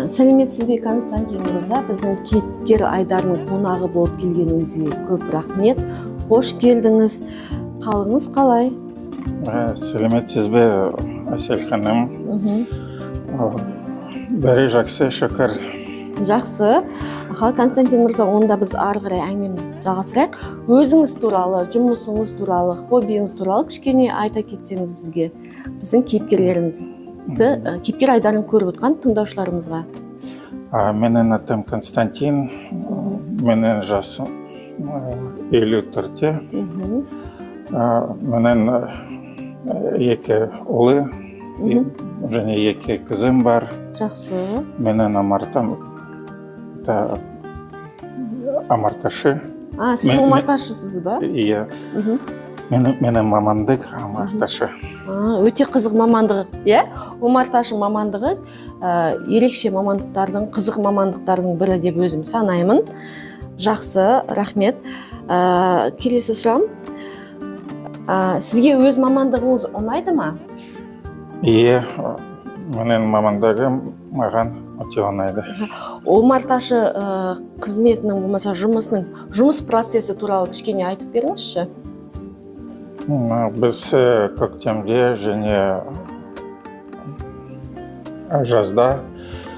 Сәлеметсіз бе, Константин мырза? Біздің кейіпкер Айдардың қонағы болып келгеніңізге көп рахмет. Қош келдіңіз. Қалыңыз қалай? Сәлеметсіз бе, Әсел ханым? Бәрі жақсы, шүкір. Жақсы. Константин мырза, онда біз ары қарай әңгімемізді жалғастырайық. Өзіңіз туралы, жұмысыңыз туралы, хоббиіңіз туралы кішкене айта кетсеңіз бізге, біздің кейіпкерлерімізді, кейіпкер Айдарын көріп отқан тыңдаушыларымызға. Менің атым Константин, менің жасым 54-те. Менің екі ұлы және екі қызым бар. Жақсы. Менің амарташы. Сіз омарташысыз ба? Иә. Менің мамандық омарташы. Өте қызық мамандығы, иә? Омарташы мамандығы ерекше мамандықтардың, қызық мамандықтардың бірі деп өзім санаймын. Жақсы, рахмет. Келесі сұрағым. Сізге өз мамандығыңыз ұнайды ма? Иә, менің мамандығым маған өте ұнайды. Омарташы қызметінің, болмаса жұмыс процесі туралы кішкене айтып беріңізші. Біз көктемде және жазда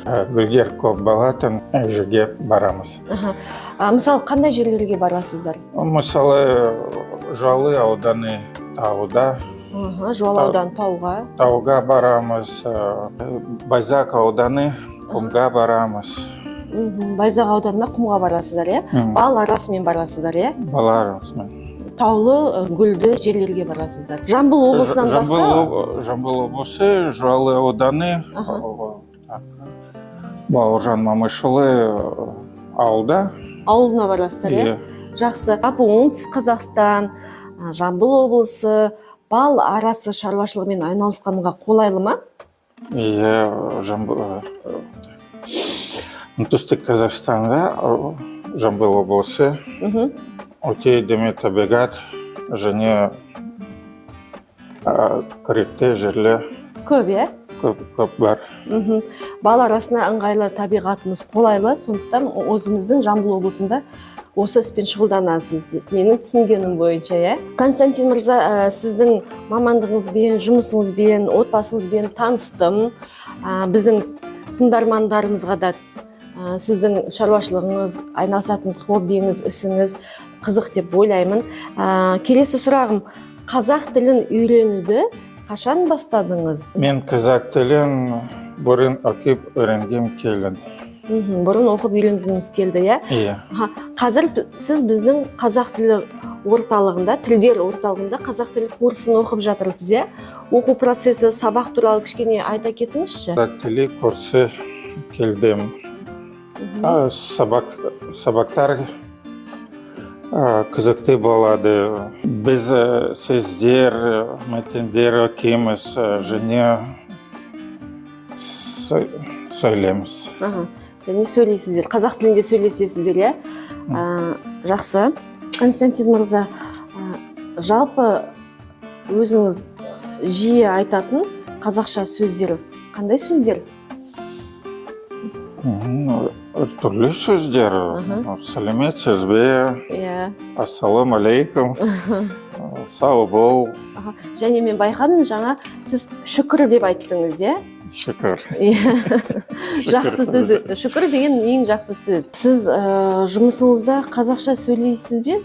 гүлдер көп болатын жерге барамыз. Мысалы, қандай жерлерге барасыздар? Мысалы, Жуалы ауданы тауда. Жуалы ауданы тауға. Тауға барамыз. Байзақ ауданы құмға барамыз. Байзақ ауданына құмға барасыздар, иә? Бал арасымен барасыздар, иә? Бал арасымен. Таулы, гүлді жерлерге барасыздар. Жамбыл облысынан басқа? Жамбыл облысы, Жуалы ауданы, Бауыржан Мамышұлы ауылда. Ауылына барасыздар, иә? Жақсы. Оңтүстік Қазақстан, Жамбыл облысы, бал арасы шаруашылығымен айналысқанға қолайлы ма? Иә, оңтүстік Қазақстанда, Жамбыл облысы, өте әдемі табиғат және көрікті жерлер көп, иә? Көп бар. Бал арасына ыңғайлы табиғатымыз қолайлы, сондықтан өзіміздің Жамбыл облысында осы іспен шұғылданасыз, менің түсінгенім бойынша, иә? Константин мырза, сіздің мамандығыңызбен, жұмысыңызбен, отбасыңызбен таныстым. Біздің тыңдармандарымызға да сіздің шаруашылығыңыз, айналысатын хоббиіңіз, ісіңіз қызық деп ойлаймын. Келесі сұрағым, қазақ тілін үйренуді қашан бастадыңыз? Мен қазақ тілін бұрын оқып үйренгім келді. Бұрын оқып үйренгіңіз келді, иә? Иә. Қазір сіз біздің қазақ тілі орталығында, тілдер орталығында қазақ тілі курсын оқып жатырсыз, иә? Оқу процесі, сабақ туралы кішкене айта кетіңізші? Қазақ тілі курсы келдім. Сабақтар қызықты болады. Біз сөздер, мәтіндер оқимыз және сөйлейміз. Және сөйлейсіздер, қазақ тілінде сөйлесесіздер, иә? Жақсы. Константин мырза, жалпы өзіңіз жиі айтатын қазақша сөздер қандай сөздер? Түрлі сөздер. Сәлеметсіз бе? Ассалам алейкум. Сау бол. Және мен байқадым, жаңа сіз шүкір деп айттыңыз, иә? Шүкір. Жақсы сөз. Шүкір деген ең жақсы сөз. Сіз жұмысыңызда қазақша сөйлейсіз бе?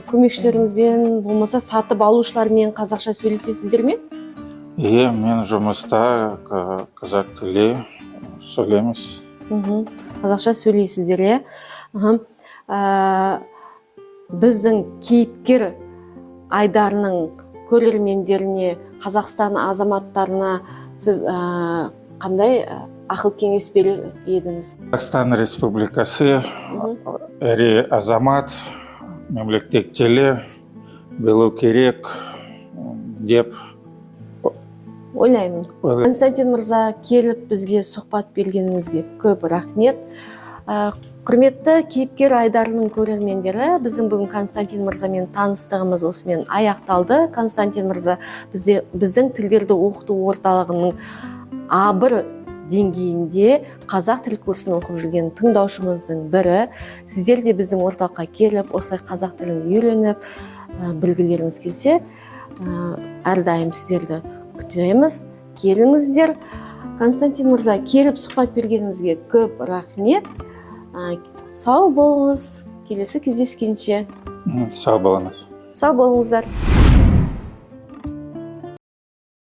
Көмекшілеріңізбен, болмаса сатып алушылармен қазақша сөйлесесіздер ме? Иә, мен жұмыста қазақ тілі сөйлейміз. Қазақша сөйлейсіздер, иә? Біздің кейіпкер Айдарының көрермендеріне, Қазақстан азаматтарына сіз қандай ақыл кеңес берер едіңіз? Қазақстан Республикасы әрі азамат мемлекеттілі білу керек деп ойлаймын. Константин мырза, келіп бізге сұхбат бергеніңізге көп рахмет. Құрметті кейіпкер Айдарының көрермендері, біздің бүгін Константин мырзамен таныстығымыз осымен аяқталды. Константин мырза біздің тілдерді оқыту орталығының А1 деңгейінде қазақ тіл курсын оқып жүрген тыңдаушымыздың бірі. Сіздер де біздің орталыққа келіп, осылай қазақ тілін үйреніп, білгілеріңіз келсе, әрдайым сіздерді күтеміз. Келіңіздер. Константин мырза, келіп сұхбат бергеніңізге көп рахмет. Сау болыңыз. Келесі кездескенше. Сау болыңыз. Сау болыңыздар.